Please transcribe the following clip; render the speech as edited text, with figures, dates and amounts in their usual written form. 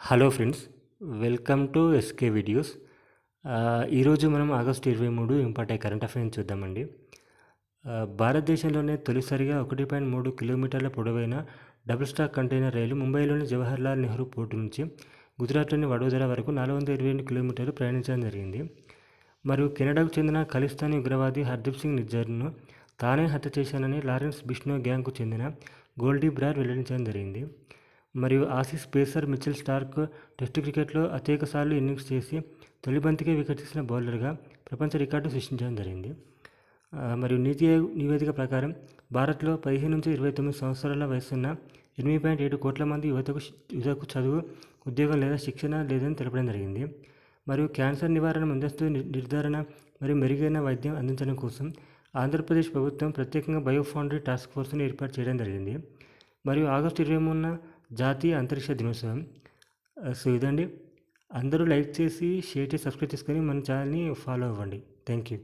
Hello friends, welcome to SK videos. ఈరోజు మనం August 23 important current affairs చూద్దామండి. భారతదేశంలోనే తొలిసారిగా 1.3 కిలోమీటర్ల పొడవైన డబుల్ స్టాక్ కంటైనర్ రైలు ముంబైలోని జవహర్లాల్ నెహ్రూ పోర్టు నుంచి గుజరాత్లోని వడోదర వరకు 422 కిలోమీటర్లు ప్రయాణించడం జరిగింది. మరియు కెనడాకు చెందిన ఖలిస్తానీ ఉగ్రవాది హర్దీప్ సింగ్ నిజ్జర్ను తానే హత్య చేశానని లారెన్స్ బిష్నో గ్యాంగ్కు చెందిన గోల్డీ బ్రార్ వెల్లడించడం జరిగింది. మరియు Aussies pacer Mitchell Starc test క్రికెట్లో అత్యధికసార్లు ఇన్నింగ్స్ చేసి తొలి బంతికే వికెట్ తీసిన బౌలర్గా ప్రపంచ రికార్డు సృష్టించడం జరిగింది. మరియు నీతి ఆయోగ్ నివేదిక ప్రకారం భారత్లో 15 నుంచి 29 సంవత్సరాల వయసున్న 8.7 కోట్ల మంది యువతకు చదువు, ఉద్యోగం లేదా శిక్షణ లేదని తెలపడం జరిగింది. మరియు క్యాన్సర్ నివారణ, ముందస్తు నిర్ధారణ మరియు మెరుగైన వైద్యం అందించడం కోసం ఆంధ్రప్రదేశ్ ప్రభుత్వం ప్రత్యేకంగా బయోఫౌండరీ టాస్క్ ఫోర్స్ను ఏర్పాటు చేయడం జరిగింది. మరియు ఆగస్టు 23న జాతీయ అంతరిక్ష దినోత్సవం. సో ఇదండి, అందరూ లైక్ చేసి షేర్ చేసి సబ్స్క్రైబ్ చేసుకొని మన ఛానల్ని ఫాలో అవ్వండి. Thank you.